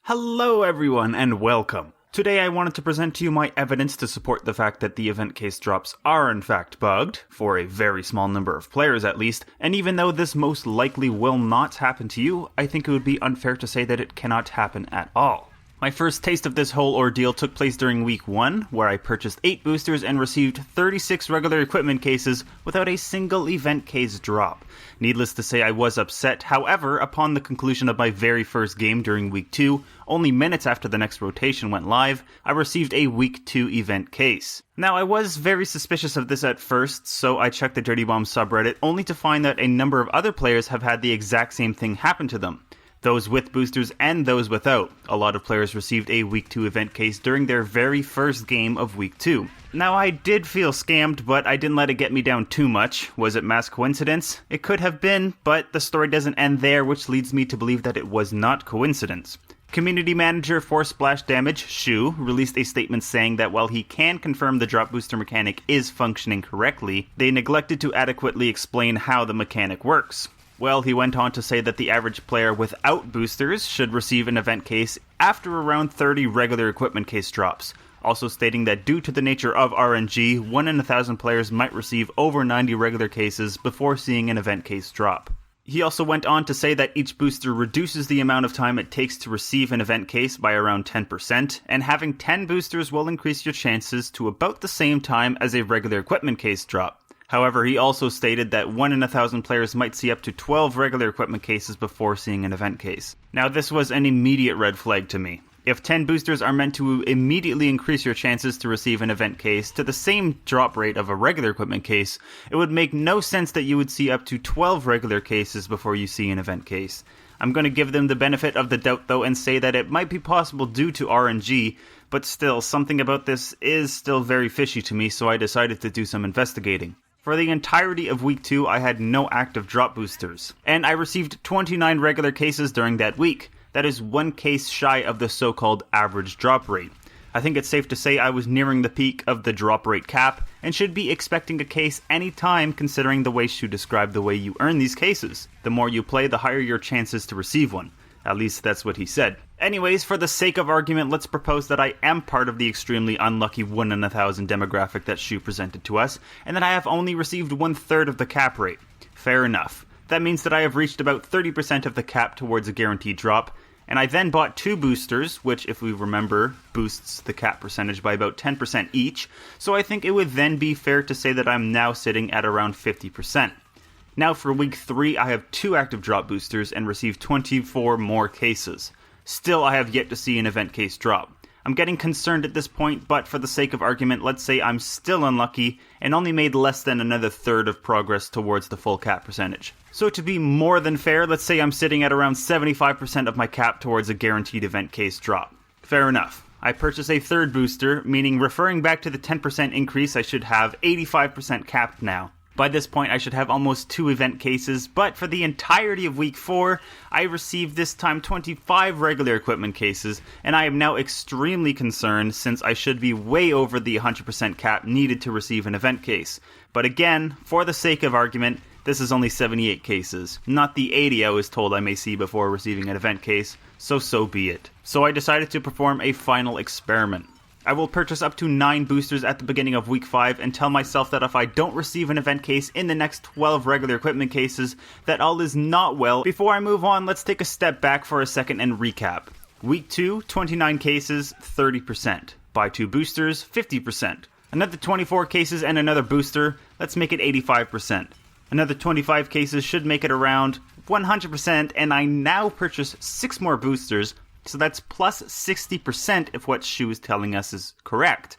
Hello everyone and welcome. Today I wanted to present to you my evidence to support the fact that the event case drops are in fact bugged, for a very small number of players at least, and even though this most likely will not happen to you, I think it would be unfair to say that it cannot happen at all. My first taste of this whole ordeal took place during week 1, where I purchased 8 boosters and received 36 regular equipment cases without a single event case drop. Needless to say, I was upset. However, upon the conclusion of my very first game during week 2, only minutes after the next rotation went live, I received a week 2 event case. Now, I was very suspicious of this at first, so I checked the Dirty Bomb subreddit, only to find that a number of other players have had the exact same thing happen to them. Those with boosters and those without. A lot of players received a week 2 event case during their very first game of week 2. Now, I did feel scammed, but I didn't let it get me down too much. Was it mass coincidence? It could have been, but the story doesn't end there, which leads me to believe that it was not coincidence. Community manager for Splash Damage, Shu, released a statement saying that while he can confirm the drop booster mechanic is functioning correctly, they neglected to adequately explain how the mechanic works. Well, he went on to say that the average player without boosters should receive an event case after around 30 regular equipment case drops, also stating that due to the nature of RNG, 1 in 1,000 players might receive over 90 regular cases before seeing an event case drop. He also went on to say that each booster reduces the amount of time it takes to receive an event case by around 10%, and having 10 boosters will increase your chances to about the same time as a regular equipment case drop. However, he also stated that 1 in 1,000 players might see up to 12 regular equipment cases before seeing an event case. Now, this was an immediate red flag to me. If 10 boosters are meant to immediately increase your chances to receive an event case to the same drop rate of a regular equipment case, it would make no sense that you would see up to 12 regular cases before you see an event case. I'm going to give them the benefit of the doubt though and say that it might be possible due to RNG, but still, something about this is still very fishy to me, so I decided to do some investigating. For the entirety of week 2, I had no active drop boosters, and I received 29 regular cases during that week. That is 1 case shy of the so-called average drop rate. I think it's safe to say I was nearing the peak of the drop rate cap, and should be expecting a case any time considering the way Shu described the way you earn these cases. The more you play, the higher your chances to receive one. At least that's what he said. Anyways, for the sake of argument, let's propose that I am part of the extremely unlucky 1 in 1,000 demographic that Shu presented to us, and that I have only received 1/3 of the cap rate. Fair enough. That means that I have reached about 30% of the cap towards a guaranteed drop, and I then bought 2 boosters, which, if we remember, boosts the cap percentage by about 10% each, so I think it would then be fair to say that I'm now sitting at around 50%. Now for week 3, I have 2 active drop boosters and received 24 more cases. Still, I have yet to see an event case drop. I'm getting concerned at this point, but for the sake of argument, let's say I'm still unlucky and only made less than another third of progress towards the full cap percentage. So to be more than fair, let's say I'm sitting at around 75% of my cap towards a guaranteed event case drop. Fair enough. I purchase a 3rd booster, meaning referring back to the 10% increase, I should have 85% capped now. By this point, I should have almost 2 event cases, but for the entirety of week 4, I received this time 25 regular equipment cases, and I am now extremely concerned since I should be way over the 100% cap needed to receive an event case. But again, for the sake of argument, this is only 78 cases, not the 80 I was told I may see before receiving an event case, so be it. So I decided to perform a final experiment. I will purchase up to 9 boosters at the beginning of week 5 and tell myself that if I don't receive an event case in the next 12 regular equipment cases, that all is not well. Before I move on, let's take a step back for a second and recap. Week 2, 29 cases, 30%. Buy 2 boosters, 50%. Another 24 cases and another booster, let's make it 85%. Another 25 cases should make it around 100%, and I now purchase 6 more boosters, so that's plus 60% if what Shu is telling us is correct.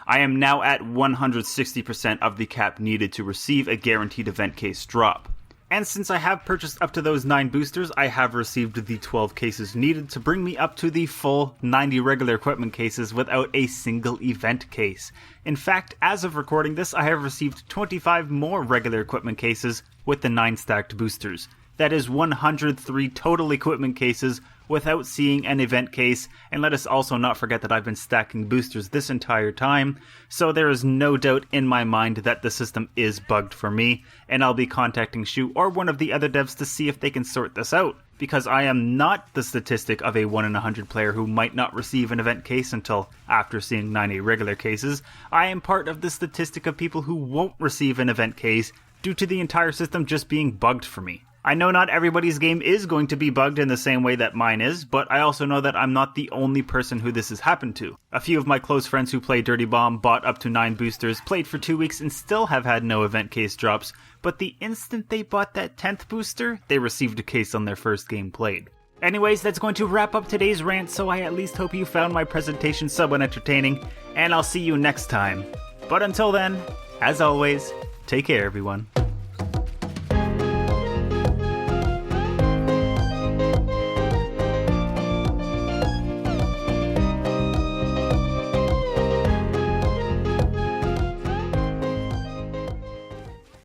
I am now at 160% of the cap needed to receive a guaranteed event case drop. And since I have purchased up to those 9 boosters, I have received the 12 cases needed to bring me up to the full 90 regular equipment cases without a single event case. In fact, as of recording this, I have received 25 more regular equipment cases with the 9 stacked boosters. That is 103 total equipment cases without seeing an event case, and let us also not forget that I've been stacking boosters this entire time, so there is no doubt in my mind that the system is bugged for me, and I'll be contacting Shu or one of the other devs to see if they can sort this out, because I am not the statistic of a 1 in 100 player who might not receive an event case until after seeing 9 irregular cases. I am part of the statistic of people who won't receive an event case due to the entire system just being bugged for me. I know not everybody's game is going to be bugged in the same way that mine is, but I also know that I'm not the only person who this has happened to. A few of my close friends who play Dirty Bomb bought up to 9 boosters, played for 2 weeks, and still have had no event case drops, but the instant they bought that 10th booster, they received a case on their first game played. Anyways, that's going to wrap up today's rant, so I at least hope you found my presentation somewhat entertaining, and I'll see you next time. But until then, as always, take care everyone.